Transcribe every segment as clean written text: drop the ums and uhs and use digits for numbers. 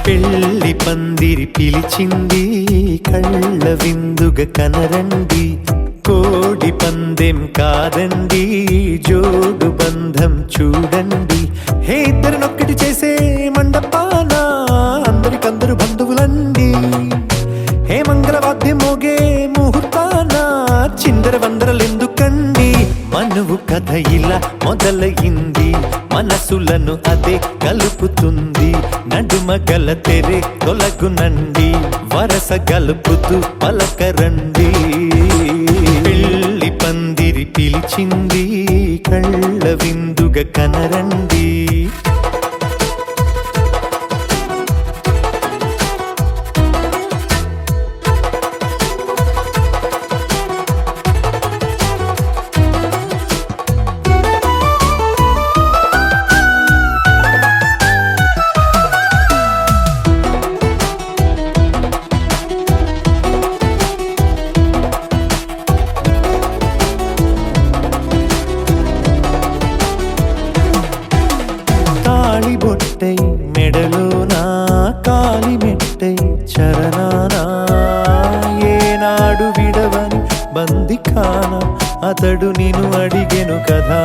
పెళ్లి పందిరి పిలిచింది కళ్ళ విందుగా కనరండి, కోడి పందెం కాదండి జోడు బంధం చూడండి. హే ఇద్దరినొక్కటి చేసే మండపాన అందరికందరు బంధువులండి. హే మంగళవాద్యం మోగే ముహూర్తాన చిందర వందరలెందుకండి. మనువు కథ ఇలా మొదలయింది, మనసులను అదే కలుపుతుంది. నడుమ గల తెరే తొలగునండి, వరస గలుపుతూ పలకరండి. పెళ్లి పందిరి పిలిచింది కళ్ళ విందుగా కనరండి. బొట్టై మెడలోనా కాలి మెట్టై చరణానా ఏనాడు విడవని బందిఖాన అతడు నిన్ను అడిగెను కదా.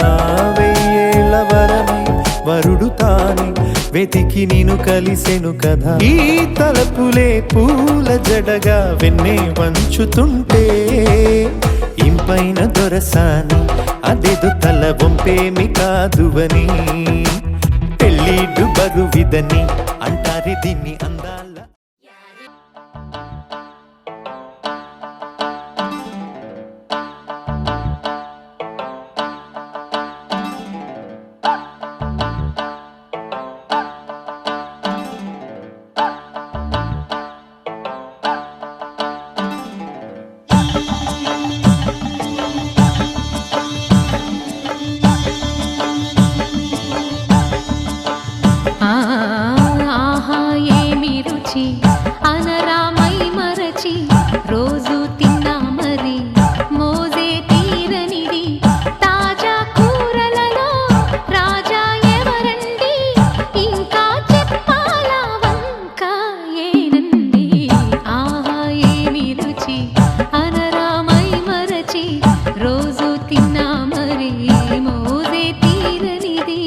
వెయ్యేళ్ళ వరమై వరుడు తానే వెతికి నిన్ను కలిసెను కదా. ఈ తలపులే పూల జడగా వెన్నే వంచుతుంటే ఇంపైన దొరసాని అదేదో తల వంపేమి కాదువని. పెళ్ళిడు బరువిదని అంటారే దీన్ని అందాల. అనరామై మరచి రోజు తిన్నా మరి మోజే తీరనిది. తాజా కూరలలో రాజా ఎవరండి, ఇంకా చెప్పాలా వంక ఏనండి. ఆహా ఏమి రుచి అనరామై మరచి రోజు తిన్నా మరి మోజే తీరనిది.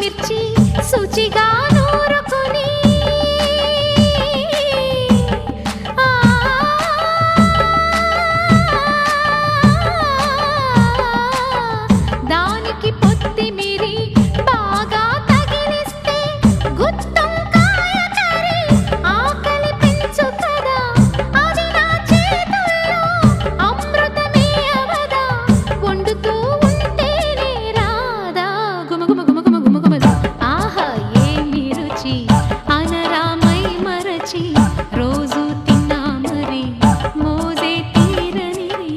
మిర్చి శుచిగా నూరుకొని దానికి పొత్తిమిరి బాగా తగిలిస్తే గుత్తొంకాయ కర్రీ ఆకలి పెంచు కదా. అది నా చేతుల్లో అమృతమే అవదా, వండుతూ ఉంటేనే రాదా గుమగుమ గుమగుమ గుమగుమ. ఆహా ఏమి రుచి అనరామై మరచి రోజు తిన్నా మరి మోజే తీరనిది.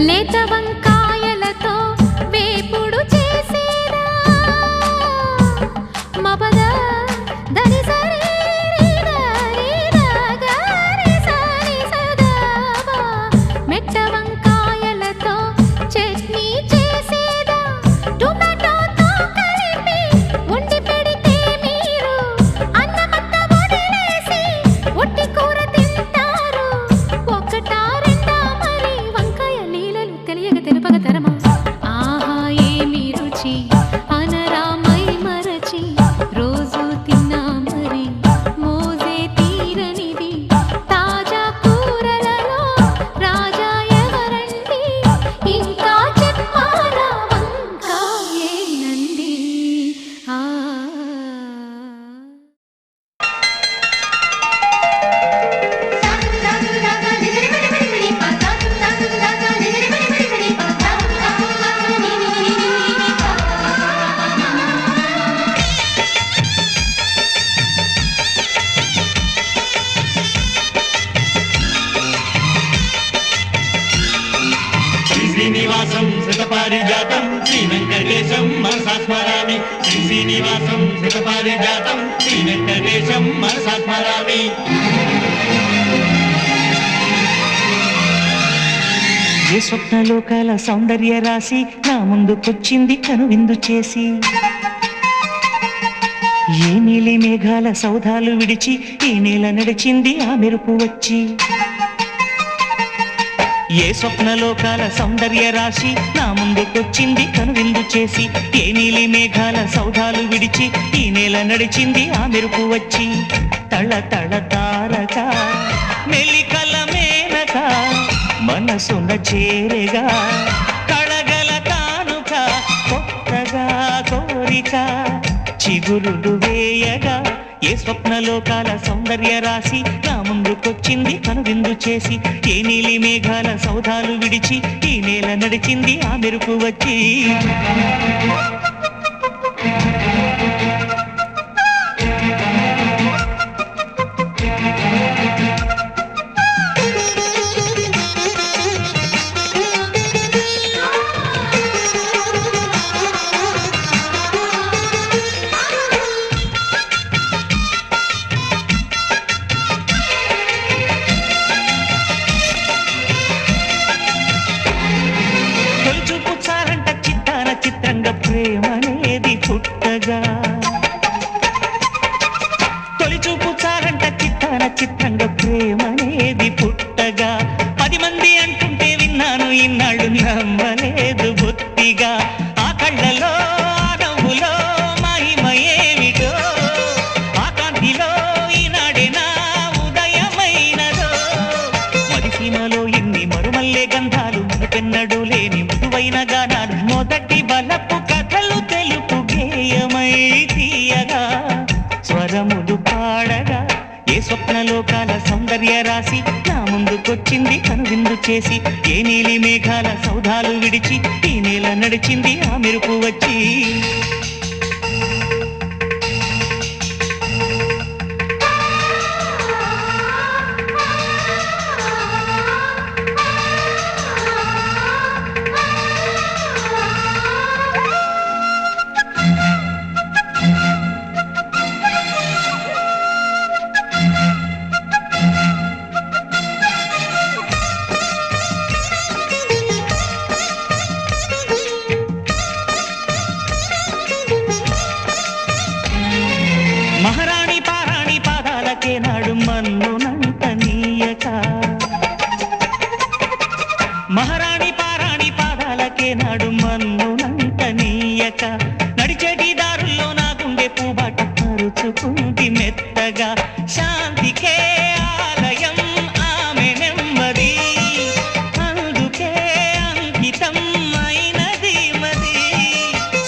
లేత వంకాయలతో వేపుడు చేసేదా మబద దరి సరి గరి సరి సదావా. మెట్ట వంకాయలతో చట్నీ చేసేదా టొమాటోతో కలిపి వండి పెడితే మీరు అన్నమత్త శతపారిజాతం శ్రీ వెంకటేశం మనసా స్మరామి శ్రీ శ్రీనివాసం శతపారిజాతం శ్రీ వెంకటేశం మనసా స్మరామి. ఏ స్వప్నలోకాల సౌందర్య రాశి నా ముందుకొచ్చింది కనువిందు చేసి, ఏ నీలి మేఘాల సౌధాలు విడిచి ఈ నేల నడిచింది ఆ మెరుపు వచ్చి. ఏ స్వప్నలోకాల సౌందర్య రాశి నా ముందుకొచ్చింది కనువిందు చేసి, ఏ నీలి మేఘాల సౌధాలు విడిచి ఈ నేల నడిచింది ఆ మెరుపు వచ్చి. తళ తళ తారక మెలికల మేనక మనసున చేరగా కళగల కానుక కొత్తగా కోరిక చిగురులు వేయగా. ఏ స్వప్నలోకాల సౌందర్య రాశి నా ముందుకొచ్చింది కనువిందు చేసి, ఏ నీలి మేఘాల సౌధాలు విడిచి ఈ నేల నడిచింది ఆ మెరుపు వచ్చి. ప్రేమనేది పుట్టగా తొలి చూపు చాలంట చిత్తాన చిత్రంగా ప్రేమనేది పుట్టగా. 10 మంది అంటుంటే విన్నాను ఇన్నాళ్ళు నమ్మలేదు బొత్తిగా. ఆ కళ్ళలో ఆ నవ్వులో మహిమ ఏమిటో, ఆ కాంతిలో ఈనాడే నా ఉదయమైనదో. మరిసీమలో ఎన్ని మరుమల్లే గంధాలు మునుపెన్నడు లేని మృదువైన గానాలు మొదటి బలపు కథలు తెలుపు గేయమై తీయగా స్వరములు పాడగా. ఏ స్వప్నలోకాల సౌందర్య రాశి నా ముందుకొచ్చింది కనువిందు చేసి, ఏ నీలి మేఘాల సౌధాలు విడిచి ఈ నేల నడిచింది ఆ మెరుపు వచ్చి. మహారాణి పారాణి పాదాలకే నాడు మన్నునంత నీయక, మహారాణి పారాణి పాదాలకే నాడు మన్నునంత నీయక. నడిచేటి దారుల్లో నా గుండె పూబాట పరుచుకుంది మెత్తగా. శాంతికే ఆలయం ఆమె నెమ్మది, అందుకే అంకితం అయినది మది.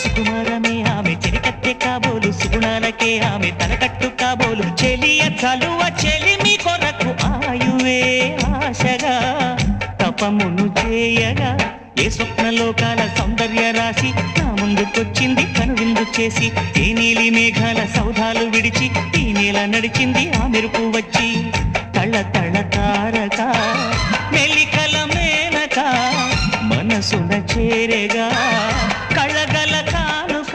సుకుమారమే ఆమె చెలికత్తె కాబోలు, సుగుణాలకే ఆమె తలకట్టు కాబోలు. చెలియ చలువ చెలిమి కొరకు ఆయువే ఆశగా తపమును చేయగా. ఏ స్వప్నలోకాల సౌందర్య రాశి నా ముందుకొచ్చింది కనువిందు చేసి, ఏ నీలి మేఘాల సౌధాలు విడిచి ఈ నేల నడిచింది ఆ మెరుపు వచ్చి. తళ తళ తారక మెలికల మేనక మనసున చేరగా కళగల కానుక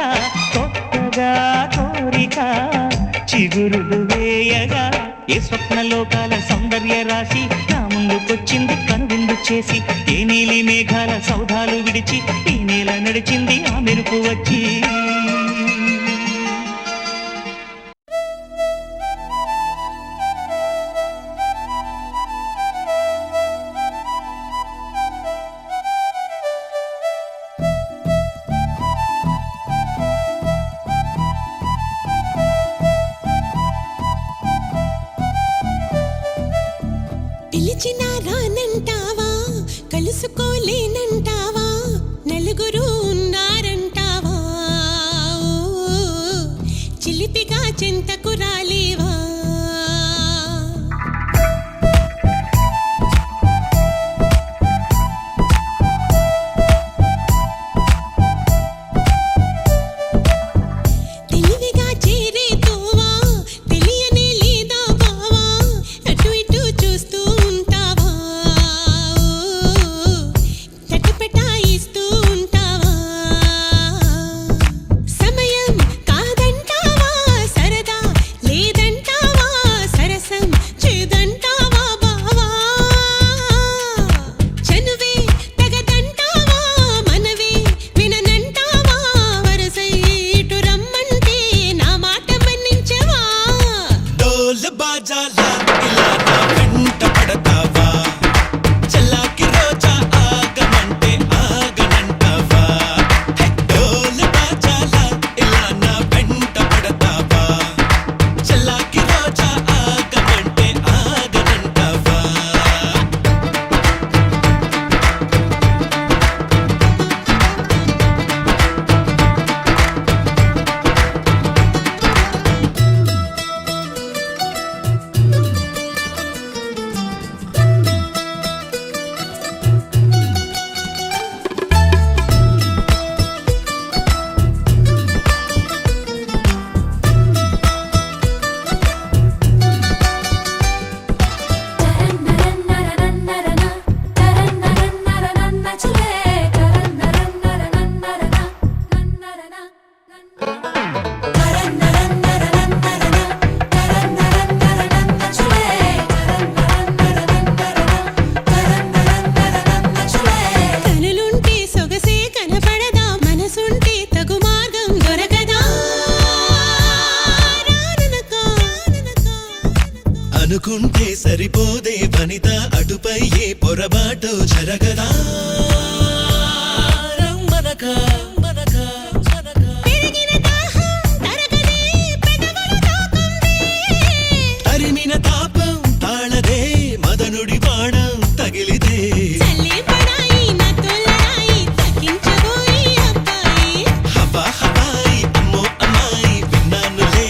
కొత్తగా కోరిక చిగురులు వేయగా. ఏ స్వప్నలోకాల సౌందర్య రాశి నా ముందుకొచ్చింది కనువిందు చేసి, ఏ నీలి మేఘాల సౌధాలు విడిచి ఈ నేల నడిచింది ఆ మెరుపు వచ్చి. పిలిచినా రానంటావా, కలుసుకోలేనంటావా, నలుగురు ఉన్నారంటావా, చిలిపిగా చెంతకు రాలేవా. తెలివిగా చేరే తోవా తెలియనే లేదా బావా, అటు ఇటు చూస్తూ ఉంటావా, తటపటా కదా అటుపై ఏ పొరబాటు జరగదా రమ్మనక పెరిగిన దాహం తరగదే పెదవులు తాకందే తరిమిన తాపం తాళదే మదనుడి బాణం తగిలితే చల్లే పడాయి నా తొలరాయి తగ్గించబోయి అబ్బాయి హవా హవాయి అమ్మో అమ్మాయి విన్నానులే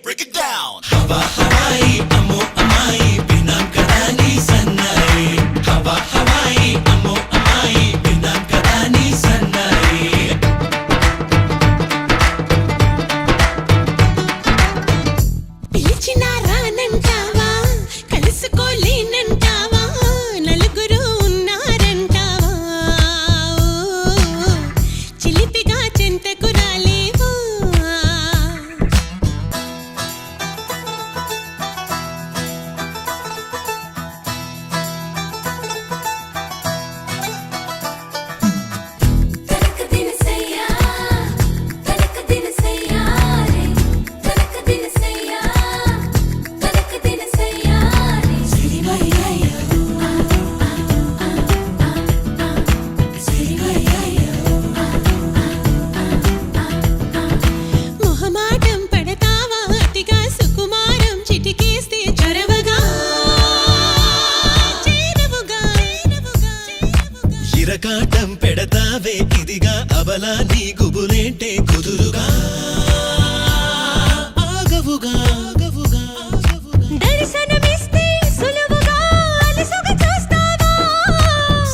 బ్రేక్ ఇట్ డౌన్ హవా హవాయి అమ్మో అమ్మాయి విన్నాం కదా నీ సన్నాయి హవా హవాయి అమ్మో అమ్మాయి విన్నాం కదా నీ సన్నాయి పిలిచినా రానంటావా కలుసుకోలేనంటావా నలుగురు ఉన్నారంటావా చిలిపిగా చెంతకు రాలేవా తనక దినసయ్యా తనక దినసయ్యా రే తనక దినసయ్యా తనక దినసయ్యా రే సిరిమయ్యయ్యో సిరిమయ్యయ్యో మొహమాటం పడతావా అతిగా సుకుమారం చిటికేస్తే చొరవగా చేరవుగా ఇరకాటం పెడతావే ఇదిగా అబలా నీ గుబులేంటే కుదురుగా ఆగవుగా దర్శనమిస్తే సులువుగా అలసుగా చూస్తావా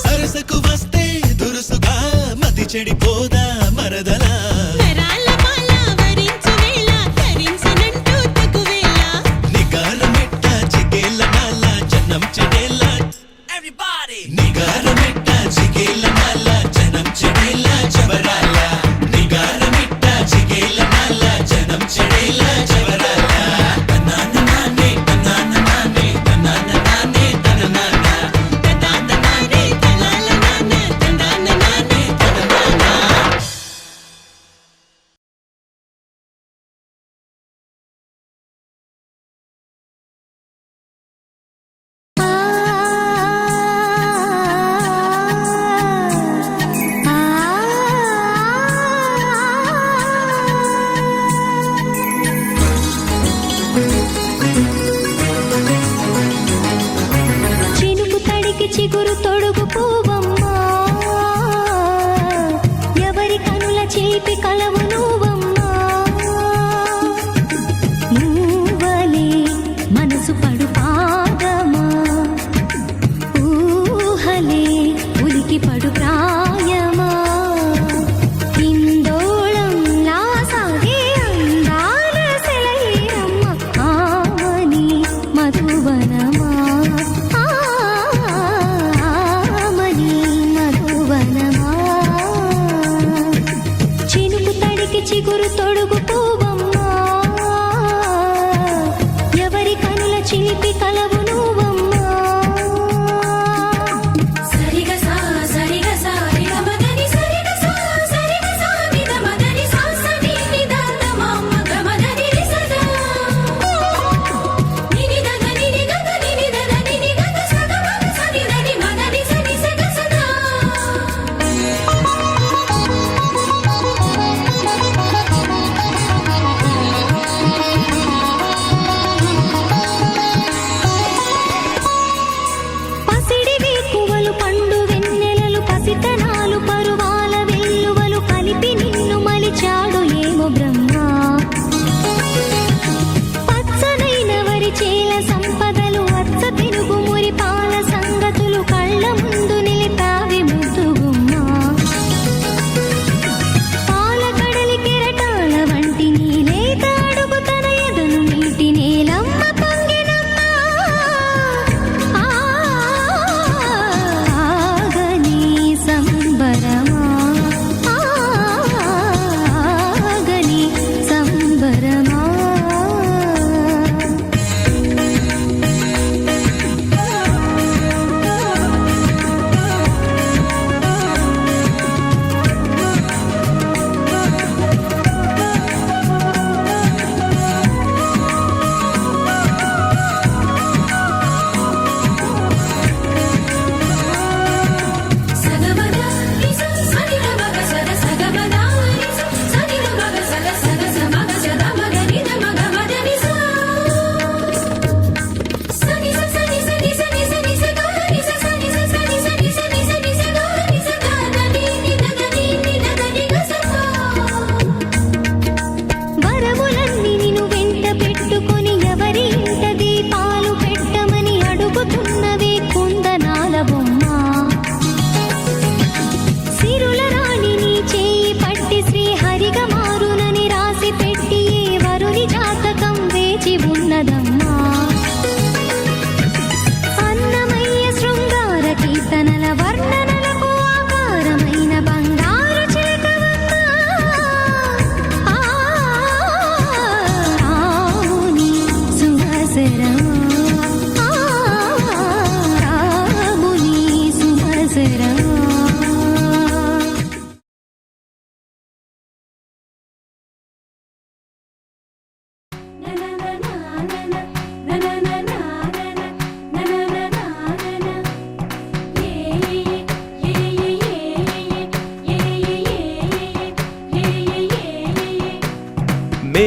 సరసకు వస్తే దురుసుగా మతి చెడిపోదా మరదలా వరాల మాల వరించు వేళ ధరించనంటూ తగువేళ నిగారమెట్ట చిగేళ్ళ నాల జనం చెడేళ్ళ నిగారమెట్ట చిగేళ్ళ నాల జనం చెడేళ్ళ జవరాల నిగారమెట్ట చిగేళ్ళ నాల జనం చెడేళ్ళ జవరాల తనాన నానే తనాన నానే తనాన నానే తననాన తనాన నానే తనాల నాన్న తనాన నానే తననాన చినుకు తడికి చిగురు తొడుగు పూవమ్మా ఎవరి కనుల చేపి కలవు నువ్వమ్మా నువ్వలే మనసు పడు పాదమా ఊహలే ఉలికి పడు ప్రాయమా ఇందోళంలా సాగే అందాల సెలయేరమ్మ ఆమని మధువనమా ఆమని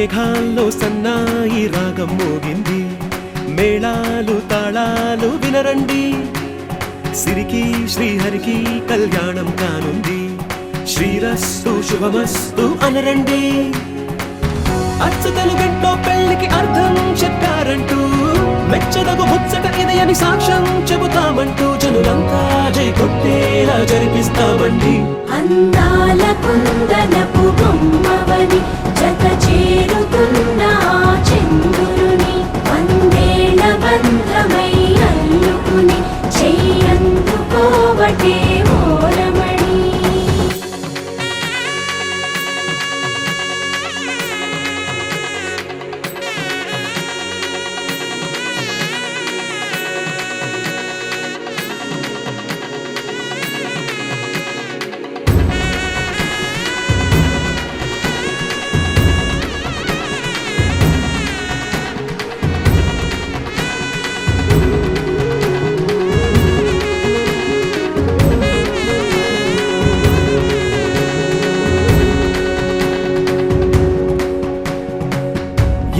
మేఘాల్లో సన్నాయి రాగం మోగింది, మేళాలు తాళాలు వినరండి, సిరికి శ్రీహరికి కళ్యాణం కానుంది, శ్రీరస్తు శుభమస్తు అనరండి. అచ్చ తెలుగింట్లో పెళ్లికి అర్థం చెప్పారంటూ, మెచ్చదగు ముచ్చట ఇది అని సాక్ష్యం చెబుతామంటూ, జనులంతా జై కొట్టేలా జరిపిస్తామండి. అందాల కుందనపు బొమ్మవని జత చేరుతున్న ఆ చంద్రుని, వందేళ్ల బంధమై అల్లుకుని చెయ్యందుకోవటే ఓరమణి.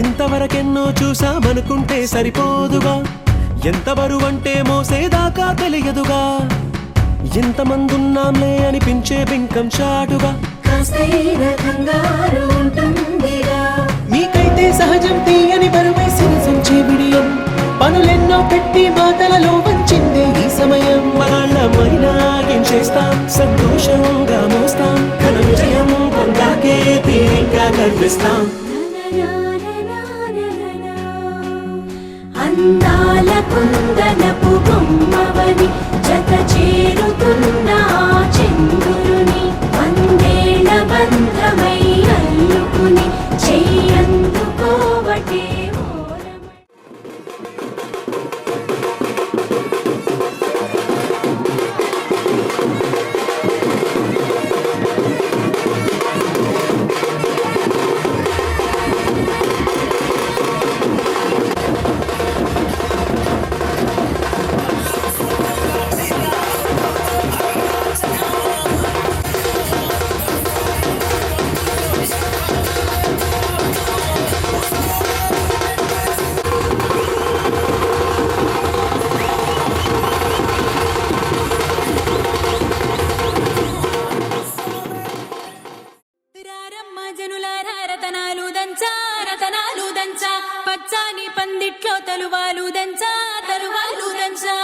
ఇంతవరకెన్నో చూసామనుకుంటే సరిపోదుగా, ఎంత బరువంటే మోసేదాకా తెలియదుగా, ఇంతమందున్నాంలే అనిపించే బింకం చాటుగా, కాస్తైన కంగారు ఉంటుందిగా. మీకైతే సహజం తీయని బరువే సిరసించే బిడియం, పనులెన్నో పెట్టి మాటలలో వంచిందే ఈ సమయం. వాళ్ళమైనా ఏం చేస్తాం, సంతోషంగా మోస్తాం, ఘన విజయం పొందాకే తీరిగ్గా కనిపిస్తాం. అందాల కుందనపు బొమ్మవని జత చేరుతున్న ఆ చంద్రుని, వందేళ్ల బంధమై అల్లుకుని చెయ్యందుకోవటే ఓరమణి. రారమ్మ జనులారా రతనాలు దంచా, రతనాలు దంచా, పచ్చాని పందిట్లో తలువాలు దంచా, తలువాలు దంచా.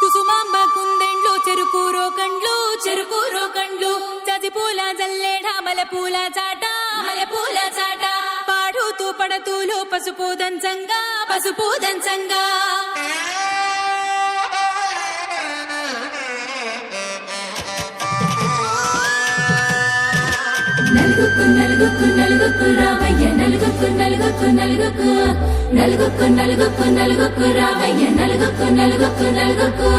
కుసుమాంబ కుందెండ్లు చెరుకూరో కండ్లు, చెరుకూరో కండ్లు, చజిపూల జల్లేడ మలపూల చాట, మలపూల చాట, పాడుతూ పడతూలు పసుపు దంచంగా, పసుపు దంచంగా. నలుగుకు నలుగుకు నలుగుకు రావయ్య, నలుగుకు నలుగుకు నలుగుకు, నలుగుకు నలుగుకు నలుగుకు రావయ్య, నలుగుకు నలుగుకు నలుగుకు.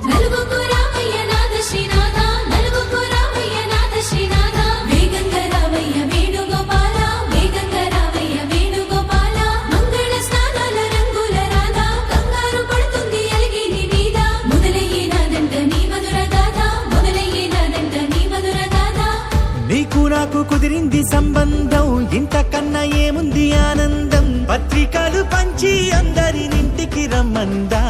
నలుగుకు రావయ్య నాద శ్రీనాథ, నలుగుకు రావయ్య నాద శ్రీనాథ, వేగంగా రావయ్య వేణుగోపాల, వేగంగా రావయ్య వేణుగోపాల, మంగళ స్నానాల రంగుల రాధ, కంగారు పడుతుంది అలిగిని మీద, మొదలయ్యేనాదంట నీ మధుర గాథ, మొదలయ్యేనాదంట నీ మధుర గాథ. నీకు నాకు కుదిరింది సంబంధం, ఇంతకన్నా ఏముంది ఆనందం, పత్రికలు పంచి అందరినింటికి రమ్మందా,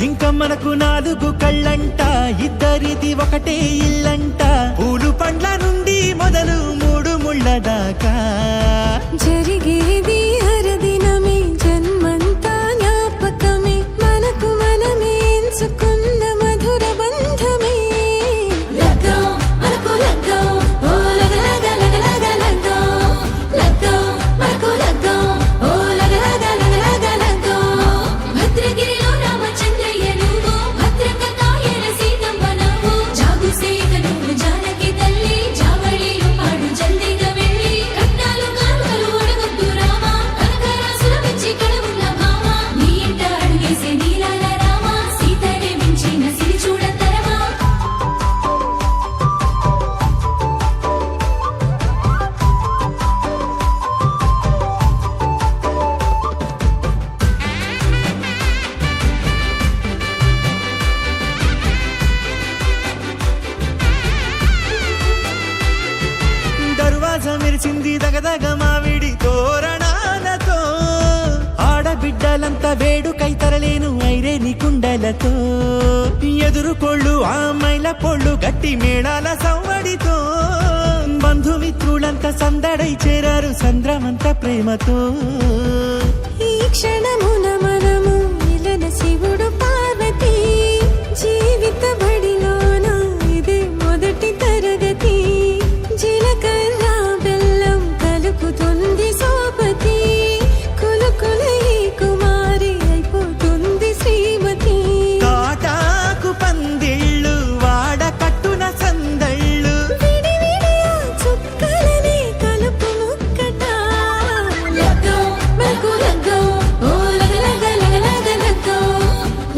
ఇంకా మనకు 4 కళ్ళంట, ఇద్దరిది ఒకటే ఇల్లంట, పూలు పండ్ల నుండి మొదలు 3 ముళ్ళ దాకా. జరిగేది హరదినమే, జన్మంతా జ్ఞాపకమే, మనకు మనమే ఎంచుకున్న మధుర బంధమే. లగ్గం మనకు లగ్గం, ఓ లగ లగ లగ లగ లగ్గం, లగ్గం మనకు లగ్గం, ఓ లగ లగ లగ లగ లగ్గం. భద్రగిరిలో రామచంద్రయ్య నువ్వు, భద్రంగ కాయల సీతమ్మ నువ్వు, జాగు సేక నువ్వు జానకి తల్లి, జావళిలో పాడు జల్దిగా వెళ్ళి, రత్నాలు మురిసింది దగదగ మావిడి తోరణాలతో ఆడబిడ్డలంతా వేడుకై తరలేను ఐరేని కుండలతో ఎదురుకోళ్ళు ఆ మైల పొళ్ళు గట్టి మేళాల సవ్వడితో బంధుమిత్రులంతా సందడై చేరారు సంద్రమంత ప్రేమతో ఈ క్షణమున మనము మిలన శివుడు పార్వతి జీవిత బడిలోన ఇదే మొదటి తరగతి జీలకర్ర బెల్లం కలుపుతుంది సోపతి కులుకులై కుమారి అయిపోతుంది శ్రీమతి కాటాకు పందిళ్ళు వాడ కట్టున సందళ్ళు విడివిడియా చుక్కలనే కలుపు ముక్కట లగ్గం మనకు లగ్గం ఓ లగ లగ లగ లగ లగ్గం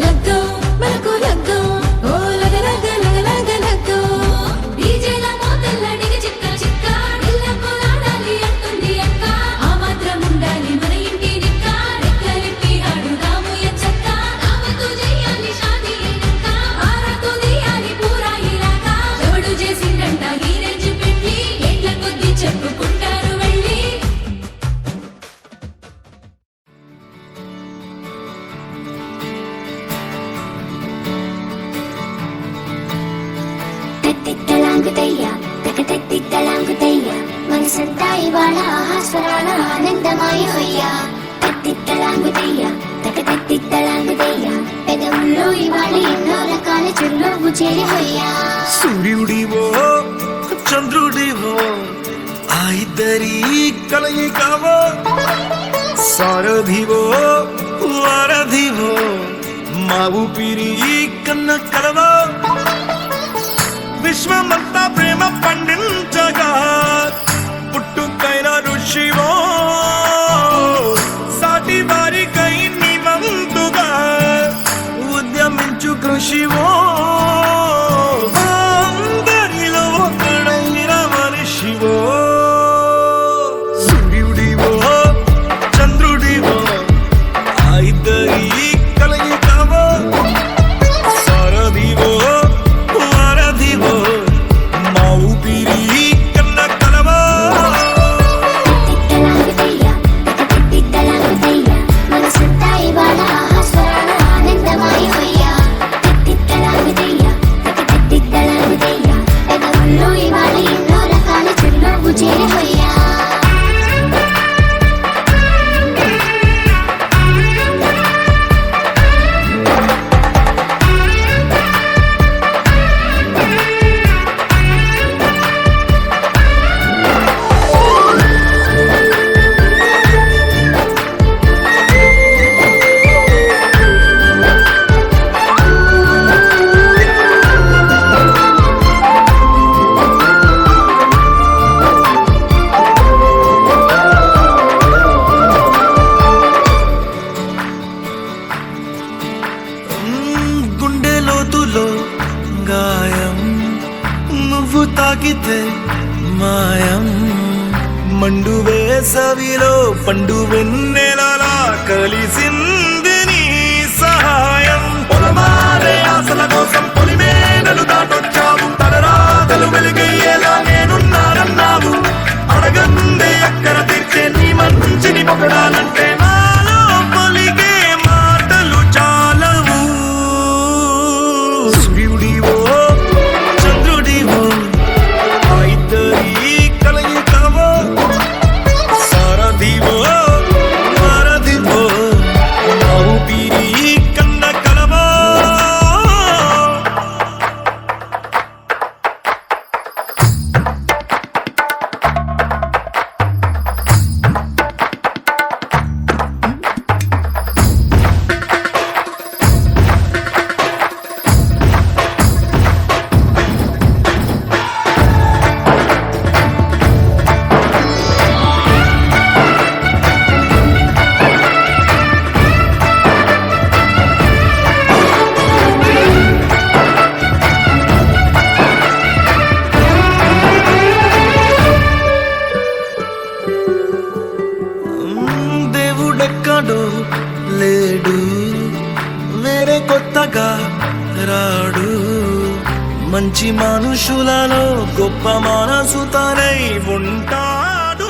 లగ్గం మనకు లగ్గం ఓ లగ లగ లగ లగ లగ్గం డీజేల మోతల్ల డిగ చిక్క చిక్క ఇళ్ళకు ఆడాలి అంటుంది అక్క ఆ మాత్రం ఉండాలి మన ఇంటి నిక్క రెక్కలెత్తి ఆడుదాము ఎచ్చక్క రామతో చేయాలి షాదీ అయినక్క ఆరతో తీయాలి పూరా ఇలాగా ఎవడు చేసిందంట ఈ రేంజ్ పెట్టి ఎట్ల కొద్ది చెప్పుకుంటారు వెళ్ళి తత్తిత్తలాంగుతయ్య తకతత్తిత్తలాంగుతయ్య మనసంతా ఇవాళ ఆహాస్వరాల ఆనందమాయ హొయ్య తత్తిత్తలాంగుతయ్య తకతత్తిత్తలాంగుతయ్య పెదవుల్లో ఇవాళ ఎన్నో రకాల చిరునవ్వు చేరి హొయ్య సూర్యుడివో చంద్రుడివో ఆ ఇద్దరి కలయికవో సారథివో వారధివో మా ఊపిరి కన్న కలవో విశ్వమంతా ప్రేమ పండించగా పుట్టుకైన ఋషివో సాటి వారికై నివంతుగా ఉద్యమించు కృషివో అందరిలో ఒకడైన మనిషివో సూర్యుడివో చంద్రుడివో ఆ ఇద్దరి కలయికవో సారథివో వారధివో మా ఊపిరి కన్న కలవో తత్తిత్తలాంగుతయ్య తకతత్తిత్తలాంగుతయ్య మనసంతా ఇవాళ ఆహాస్వరాల ఆనందమాయ హొయ్య తత్తిత్తలాంగుతయ్య తకతత్తిత్తలాంగుతయ్య పెదవుల్లో ఇవాళ ఎన్నో రకాల చిరునవ్వు చేరి హొయ్య గుండె లోతులో గాయం నువ్వు తాకితే మాయం మండు వేసవిలో పండు వెన్నెలలా కలిసింది నీ సహాయం పొలమారే ఆశల కోసం పొలిమేనలు దాటొచ్చావు తలరాతలు వెలుగయ్యేలా నేనున్నానన్నావు అడగందే అక్కర తీర్చే నీ మంచిని పొగడాలంటే నాలో పలికే మాటలు చాలవు సూర్యుడివో చంద్రుడివో ఆ ఇద్దరి కలయికవో సారథివో వారధివో మా ఊపిరి కన్న కలవో దేవుడెక్కడో లేడు వేరే కొత్తగా రాడు మంచి మనుషులలో గొప్ప మనసు తనై ఉంటాడు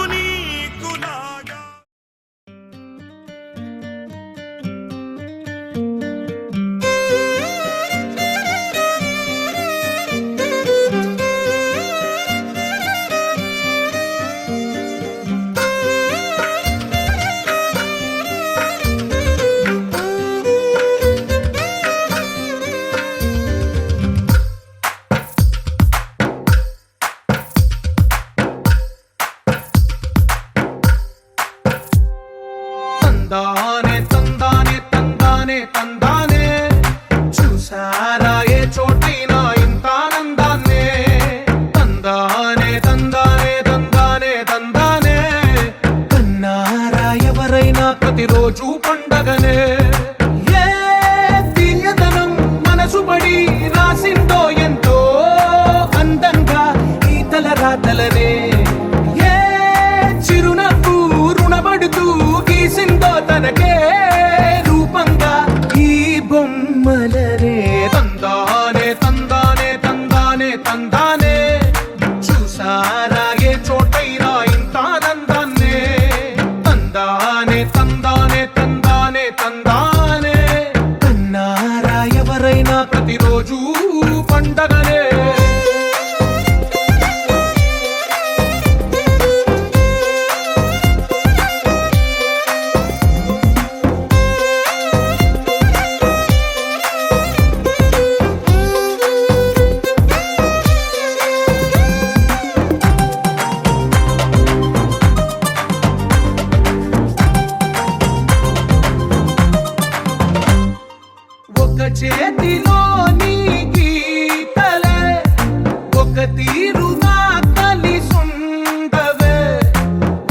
ఒక తీరుగా కలిసుండవే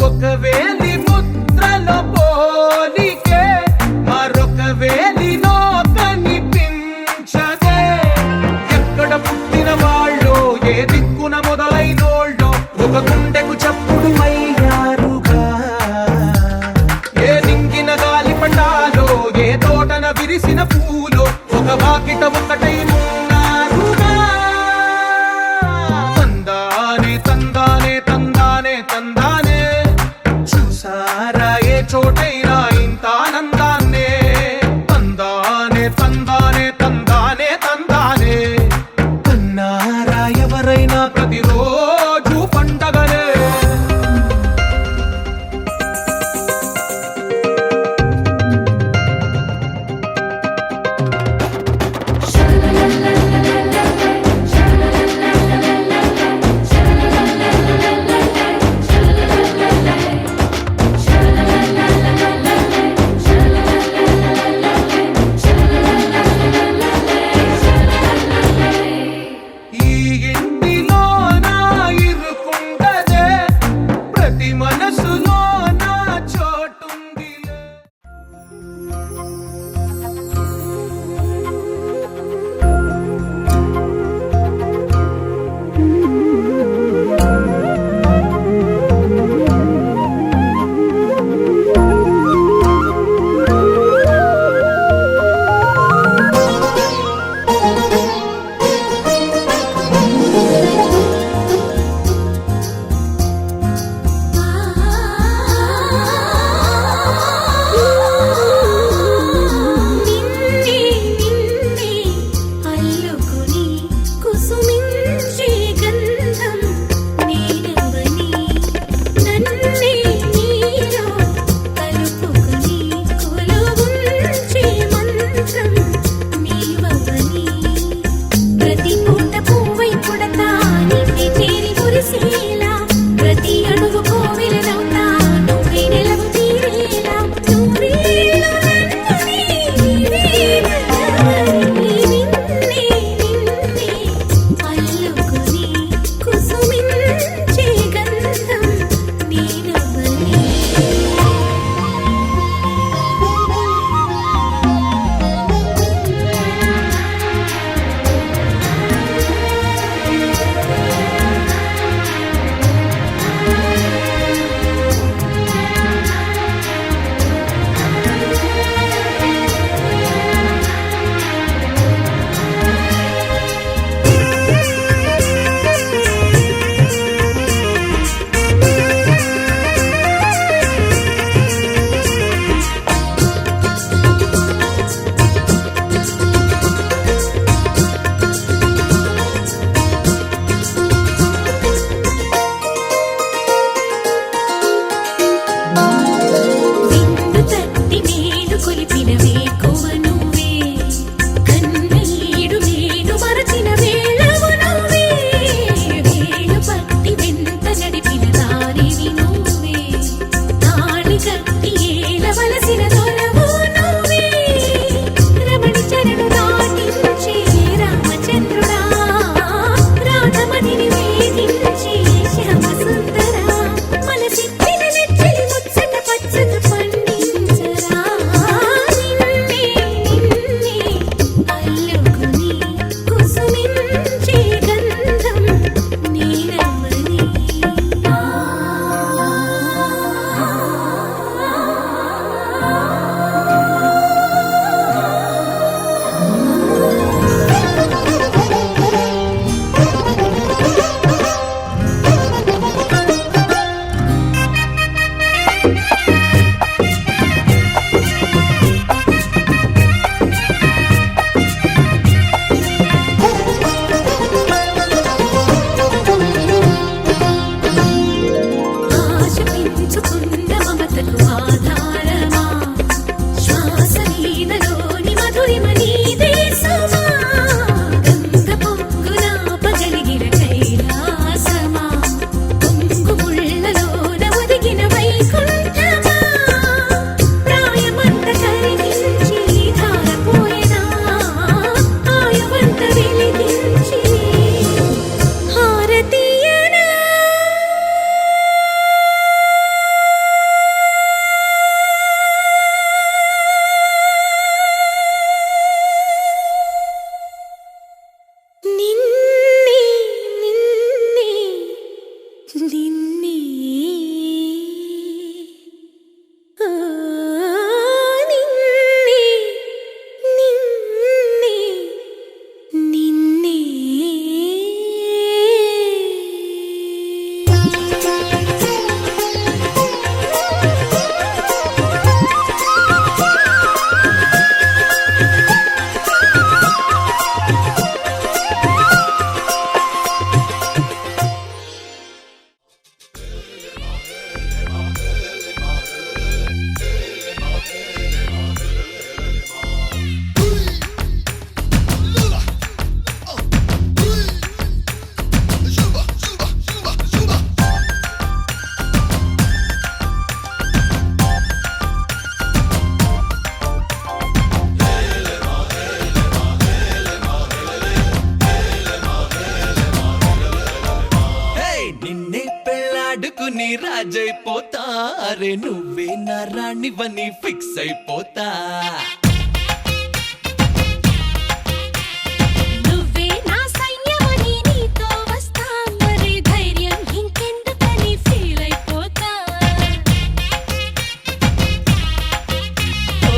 ఒక వేలి ముద్రలో పోలికే మరొక వేలిలో కనిపించదే ఎక్కడ పుట్టిన వాళ్ళో ఏ దిక్కున మొదలైనోళ్ళో ఒక గుండెకు చప్పుడు అయ్యారుగా ఏ నింగిన గాలి పటాలో ఏ తోటన విరిసిన పూలో ఒక వాకిట ఒకటై ఉన్నారుగా పెళ్ళాడుకుని రాజైపోతా అరే నువ్వే నా రాణివని ఫిక్స్ అయిపోతా నువ్వే నా సైన్యమని నీతో వస్తా మరి ధైర్యం ఇంకెందుకని ఫీల్ అయిపోతా ఓ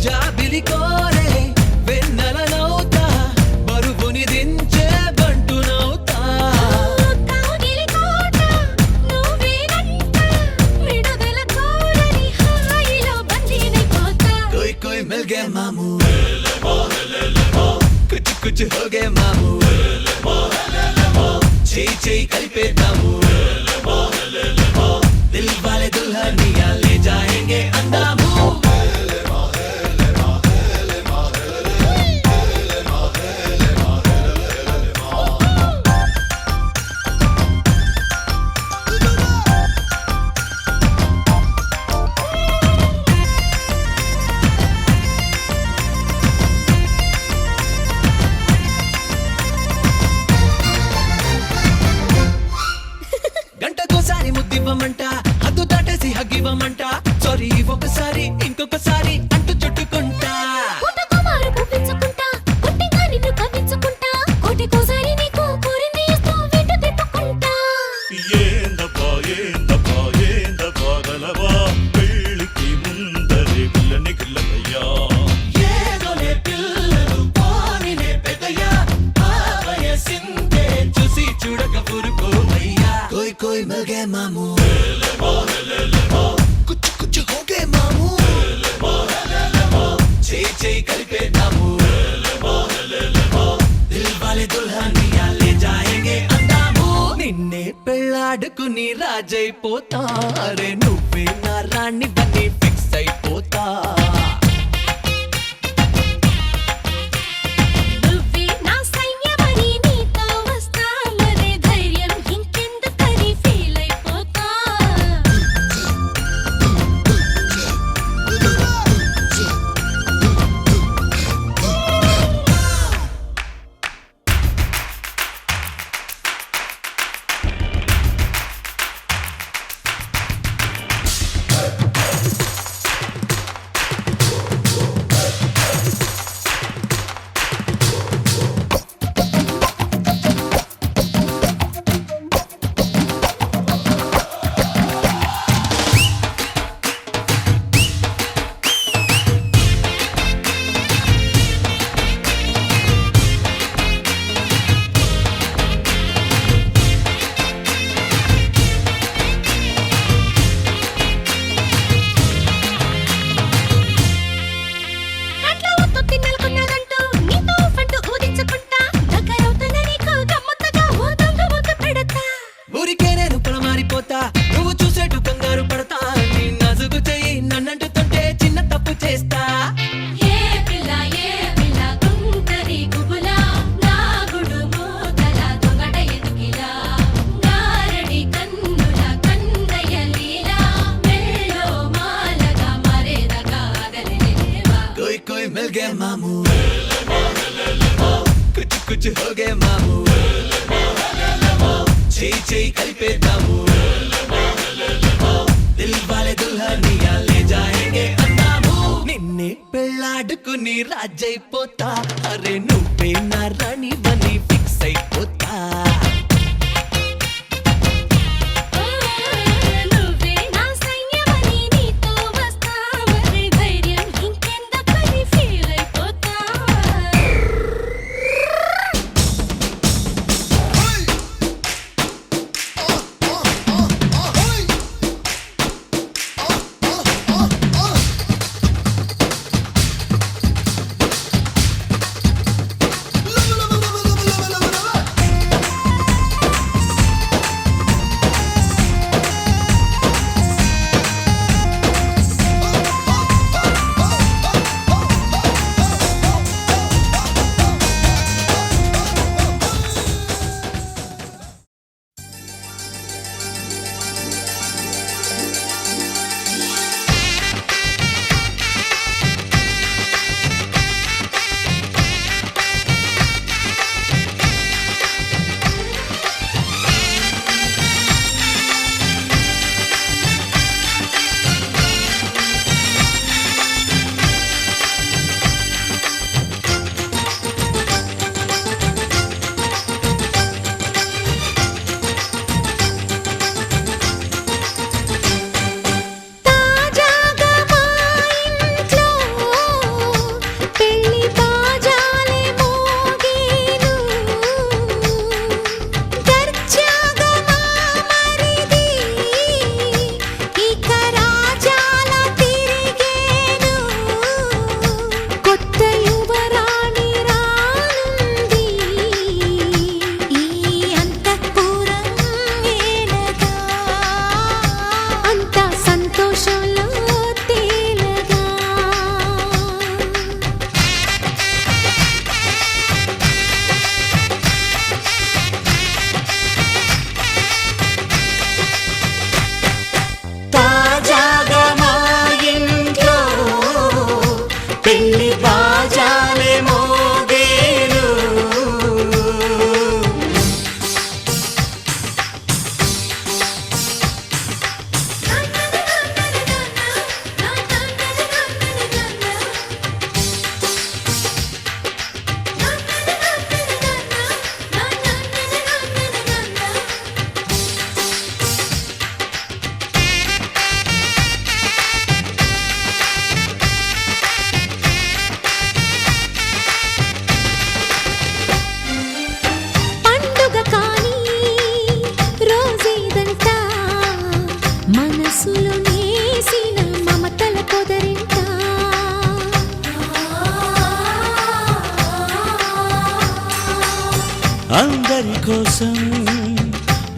జాబిలి కోరే వెన్నెలనవుతా బరువుని దించే బంటునవుతా కాగిలి కోట నువ్వేనంట విడుదల కోరని హాయిలో బందీనైపోతా कोई कोई मिल गए मामू कुछ कुछ हो गए मामू చేయి కలిపేద్దాము దిల్ వాలే దుల్హనియా లే జాయేంగే అందాము గంటకోసారి ముద్దివ్వమంట హద్దు దాటేసి హగ్గివ్వమంట సారీ ఒకసారి ఇంకొకసారి అంటూ చుట్టుకుంటా పుట్టకుమారు పుట్టించుకుంటా పుట్టిగా నిన్ను కవ్వించుకుంటా కోటికోసారి నీకు కోరింది ఇస్తూ వెంట తిప్పుకుంటా ఏందబ్బా గలవా పెళ్ళికి ముందరే పిల్లని గిల్లయ్యా ఏదోలే పిల్లలు పోనిలే పెద్దయ్యా ఆ వయసిందే చూసి చూడక పురుకోవయ్యా కోయి కోయి మిల్ గए మామూ కుచ్ కుచ్ హో గए మామూ చేయి కలిపేద్దాము దిల్ వాలే దుల్హనియా లే జాయేంగే అందాము నిన్నే పెళ్ళాడుకుని రాజైపోతా అరే నువ్వే నా రాణివని ఫిక్స్ అయిపోతా నువ్వే నా సైన్యమని నీతో వస్తా మరి ధైర్యం ఇంకెందుకని ఫీల్ అయిపోతా కంట్లో ఒత్తు తిన్నెలకున్నదంటూ నీతో ఫంటు ఊదించుకుంటా దగ్గరవుతున్న నీకు గమ్మత్తుగా ఓ దొంగ ముద్దు పెడతా ఊరికే నేను పొలమారిపోతా నువ్వు చూసేటు కంగారు పడతా నీ నసుగు చెయ్యి నన్నంటుతుంటే చిన్న తప్పు చేస్తా ఏ పిల్ల గుంటరి గుబులా నా గుడు మూతల దొంగట ఎదుకిలా గారడి కన్నుల కన్నయ్య లీలా మెల్లో మాలగా మరేదగా అదలిలేవా कोई कोई मिल गए मामू कुछ कुछ हो गए मामू చేయి కలిపేద్దాము దిల్ వాలే దుల్హనియా లే జాయేంగే అందాము నిన్నే పెళ్ళాడుకుని రాజైపోతా అరే నువ్వే నా రాణివని ఫిక్స్ అయిపోతా నువ్వే నా సైన్యమని నీతో వస్తా మరి ధైర్యం ఇంకెందుకని ఫీల్ అయిపోతా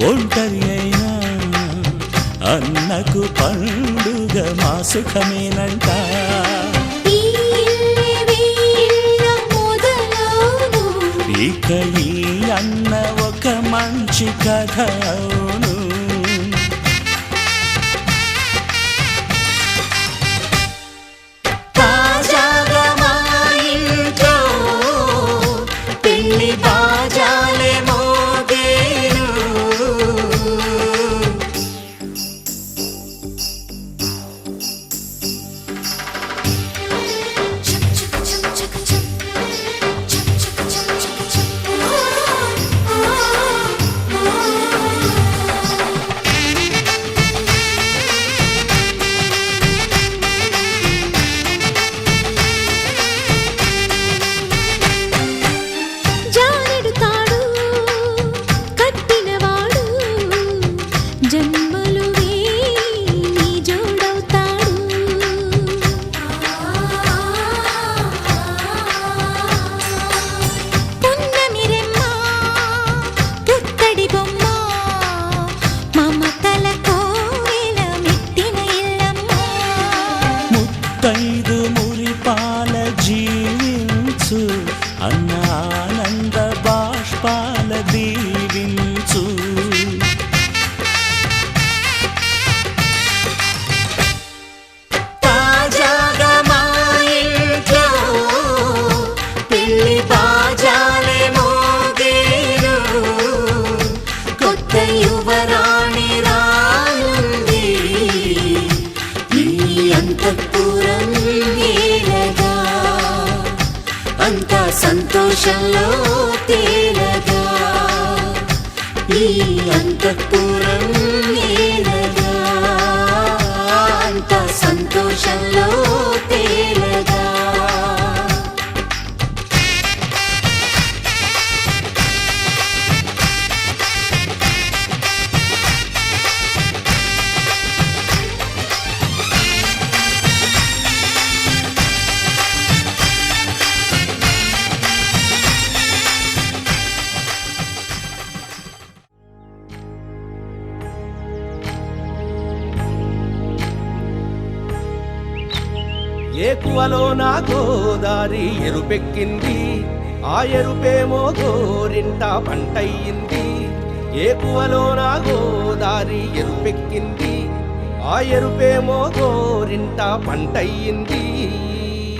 ఒంటరి అయినా అన్నకు పండుగ మా సుఖమేనంట. ఈ ఇల్లే వీళ్ళ మొదలవును. ఇక ఈ అన్న ఒక మంచి కథ అవును. తాజాగా మా ఇంట్లో పెళ్లి బాజాలే మోగేను. చక్ చక్ చక్ చక్ చక్. చక్ చక్ చక్ చక్ చక్. జానెడు తాడు కట్టినవాడు జన్మలు వేయి జోడవుతాడు. పున్నమిరెమ్మ పుత్తడి బొమ్మ మమతల కోవెల మెట్టిన ఇల్లమ్మ. ముత్తైదు మురిపాల జీవించు అన్న ఆనంద బాష్పాల దీవించు. తాజాగా మా ఇంట్లో పెళ్లి బాజాలే మోగేను. కొత్త యువరాణి రానుంది ఈ అంతఃపురం ఏలగా. అంతా సంతోషంలో తేలగా ఈ అంతఃపురం ఏలగా. అంతా సంతోషంలో తేలగా. ఏకువలో నా గోదారి ఎరుపెక్కింది, ఆ ఎరుపేమో గోరింట పంటయ్యింది. ఏకువలో నా గోదారి ఎరుపెక్కింది, ఆ ఎరుపేమో గోరింట పంటయ్యింది.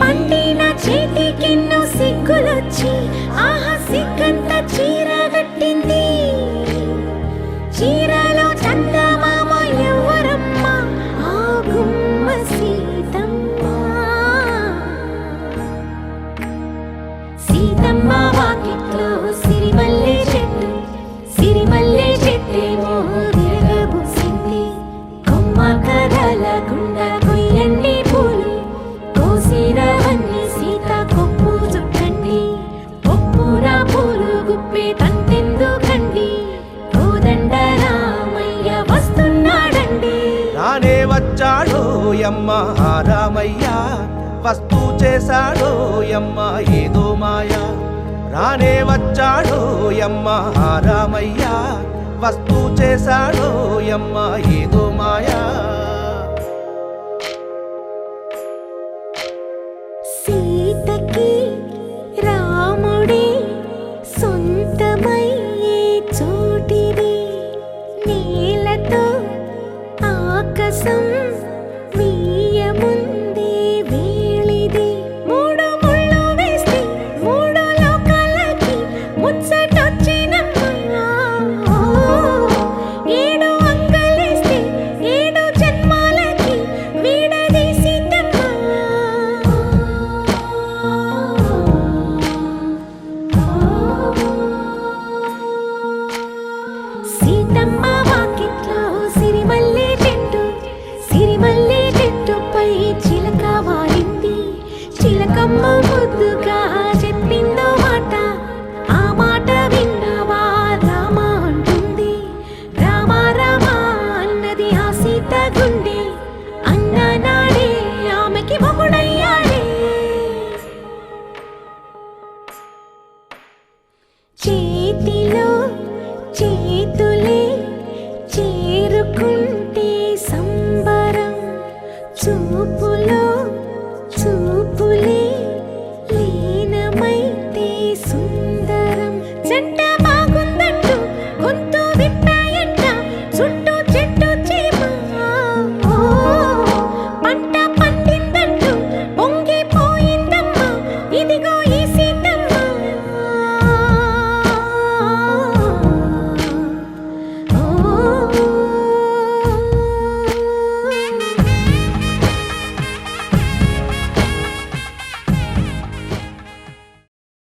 పండిన చేతికెన్నో సిగ్గులొచ్చి ఆహా సిగ్గంత చీరగట్టింది. చీరలో చందమామ ఎవరమ్మ ఆ గుమ్మ సీతమ్మ. సీతమ్మ వాకిట్లో సిరిమల్లె చెట్టు, సిరిమల్లె చెట్టేమో విరగబూసింది. కొమ్మ కదలకుండా కొయ్యండి పూలు, కోసిరవన్నీ సీత కొప్పు చుట్టండి. కొప్పున పూలు గుప్పే తంతెందుకండి, కోదండ రామయ్య వస్తున్నాడండి. రానే వచ్చాడో యమ్మ ఆ రామయ్య, వస్తూ చేశాడో యమ్మ ఏదో మాయ. రానే వచ్చాడో యమ్మ ఆ రామయ్య, వస్తూ చేశాడో యమ్మ ఏదో మాయా. సీతకి రాముడే సొంతమయ్యే చోటిది. నేలతో ఆకాశం వీయముందే వేళిది. మూడు ముళ్ళు వేస్తే మూడు లోకాలకి ముచ్చటొచ్చినమ్మా. ఏడు అంగలేస్తే ఏడు జన్మాలకి వీడదీసిద్దమ్మా. సీతమ్మ వాకిట్లో సిరిమల్లె చెట్టు, తొలి